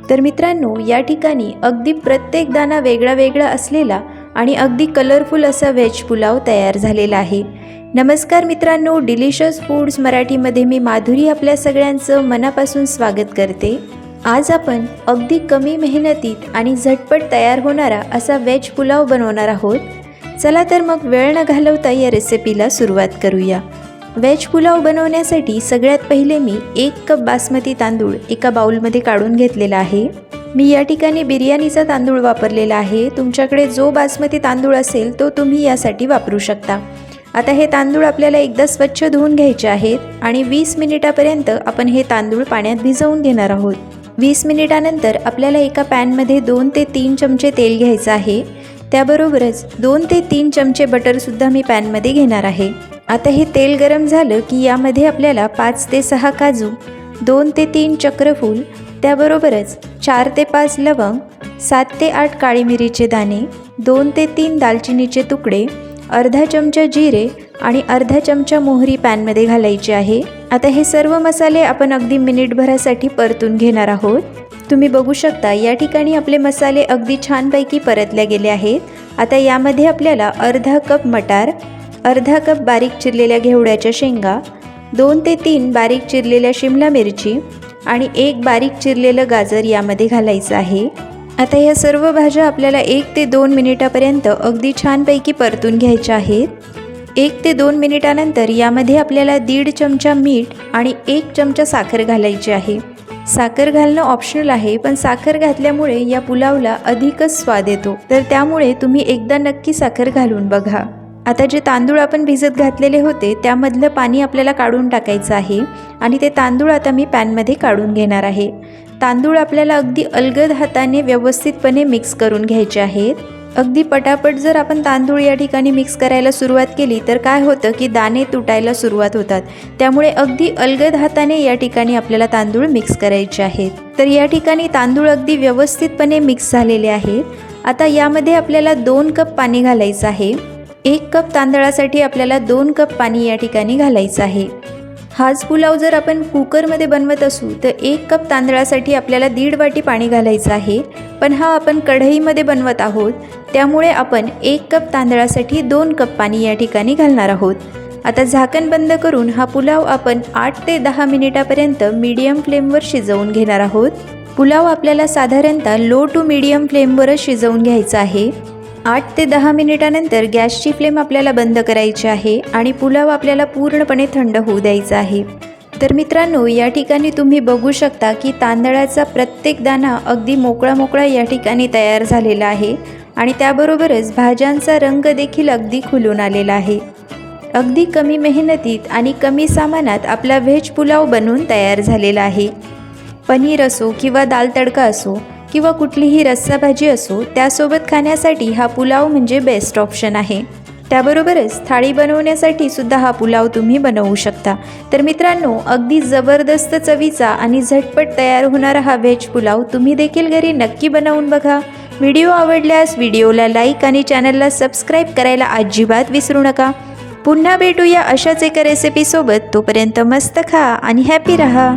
तर मित्रांनो, या ठिकाणी अगदी प्रत्येक दाणा वेगळा वेगळा असलेला आणि अगदी कलरफुल असा व्हेज पुलाव तयार झालेला आहे। नमस्कार मित्रांनो, डिलिशियस फूड्स मराठीमध्ये मी माधुरी आपल्या सगळ्यांचं मनापासून स्वागत करते। आज आपण अगदी कमी मेहनतीत आणि झटपट तयार होणारा असा व्हेज पुलाव बनवणार आहोत। चला तर मग वेळ न घालवता या रेसिपीला सुरुवात करूया। व्हेज पुलाव बनवण्यासाठी सगळ्यात पहिले मी 1 कप बासमती तांदूळ एका बाउलमध्ये काढून घेतलेला आहे। मी या ठिकाणी बिर्याणीचा तांदूळ वापरलेला आहे। तुमच्याकडे जो बासमती तांदूळ असेल तो तुम्ही यासाठी वापरू शकता। आता हे तांदूळ आपल्याला एकदा स्वच्छ धुवून घ्यायचे आहेत आणि 20 मिनिटापर्यंत आपण हे तांदूळ पाण्यात भिजवून घेणार आहोत। 20 मिनिटानंतर आपल्याला एका पॅनमध्ये 2 ते 3 चमचे तेल घ्यायचं आहे। त्याबरोबरच 2 ते 3 चमचे बटरसुद्धा मी पॅनमध्ये घेणार आहे। आता हे तेल गरम झालं की यामध्ये आपल्याला 5 ते 6 काजू, 2 ते 3 चक्रफूल, त्याबरोबरच 4 ते 5 लवंग, 7 ते 8 काळी मिरीचे दाणे, 2 ते 3 दालचिनीचे तुकडे, अर्धा चमचा जिरे आणि अर्धा चमचा मोहरी पॅनमध्ये घालायची आहे। आता हे सर्व मसाले आपण अगदी मिनिटभरासाठी परतून घेणार आहोत। तुम्ही बघू शकता या ठिकाणी आपले मसाले अगदी छानपैकी परतले गेले आहेत। आता यामध्ये आपल्याला अर्धा कप मटार, अर्धा कप बारीक चिरलेल्या घेवड्याच्या शेंगा, 2 ते 3 बारीक चिरलेल्या शिमला मिरची आणि 1 बारीक चिरलेलं गाजर यामध्ये घालायचं आहे। आता या सर्व भाज्या आपल्याला 1 ते 2 मिनिटापर्यंत अगदी छानपैकी परतून घ्यायच्या आहेत। 1 ते 2 मिनिटानंतर यामध्ये आपल्याला 1.5 चमचा मीठ आणि 1 चमचा साखर घालायची आहे। साखर घालणं ऑप्शनल आहे, पण साखर घातल्यामुळे या पुलावला अधिकच स्वाद येतो, तर त्यामुळे तुम्ही एकदा नक्की साखर घालून बघा। आता जे तांदूळ आपण भिजत घातलेले होते त्यामधलं पाणी आपल्याला काढून टाकायचं आहे आणि ते तांदूळ आता मी पॅनमध्ये काढून घेणार आहे। तांदूळ आपल्याला अगदी अलगद हाताने व्यवस्थितपणे मिक्स करून घ्यायचे आहेत। अगदी पटापट जर आपण तांदूळ या ठिकाणी मिक्स करायला सुरुवात केली तर काय होतं की दाणे तुटायला सुरुवात होतात, त्यामुळे अगदी अलगद हाताने या ठिकाणी आपल्याला तांदूळ मिक्स करायचे आहेत। तर या ठिकाणी तांदूळ अगदी व्यवस्थितपणे मिक्स झालेले आहेत। आता यामध्ये आपल्याला 2 कप पाणी घालायचं आहे। 1 कप तांदळासाठी आपल्याला 2 कप पाणी या ठिकाणी घालायचं आहे। हाच पुलाव जर आपण कुकरमध्ये बनवत असू तर 1 कप तांदळासाठी आपल्याला 1.5 वाटी पाणी घालायचं आहे, पण हा आपण कढईमध्ये बनवत आहोत त्यामुळे आपण 1 कप तांदळासाठी 2 कप पाणी या ठिकाणी घालणार आहोत। आता झाकण बंद करून हा पुलाव आपण 8 ते 10 मिनिटापर्यंत मीडियम फ्लेमवर शिजवून घेणार आहोत। पुलाव आपल्याला साधारणतः लो टू मीडियम फ्लेमवरच शिजवून घ्यायचा आहे। 8 ते 10 मिनिटानंतर गॅसची फ्लेम आपल्याला बंद करायची आहे आणि पुलाव आपल्याला पूर्णपणे थंड होऊ द्यायचा आहे। तर मित्रांनो, या ठिकाणी तुम्ही बघू शकता की तांदळाचा प्रत्येक दाणा अगदी मोकळा मोकळा या ठिकाणी तयार झालेला आहे आणि त्याबरोबरच भाज्यांचा रंग देखील अगदी खुलून आलेला आहे। अगदी कमी मेहनतीत आणि कमी सामानात आपला व्हेज पुलाव बनवून तयार झालेला आहे। पनीर असो किंवा दाल तडका असो किंवा कुठलीही रस्सा भाजी असो, त्यासोबत खाण्यासाठी हा पुलाव म्हणजे बेस्ट ऑप्शन आहे। त्याबरोबरच थाळी बनवण्यासाठी सुद्धा हा पुलाव तुम्ही बनवू शकता। तर मित्रांनो, अगदी जबरदस्त चवीचा आणि झटपट तयार होणारा हा व्हेज पुलाव तुम्ही देखील घरी नक्की बनवून बघा। व्हिडिओ आवडल्यास व्हिडिओला लाईक आणि चॅनलला सबस्क्राईब करायला अजिबात विसरू नका। पुन्हा भेटूया अशाच एका रेसिपीसोबत। तोपर्यंत मस्त खा आणि हॅपी रहा।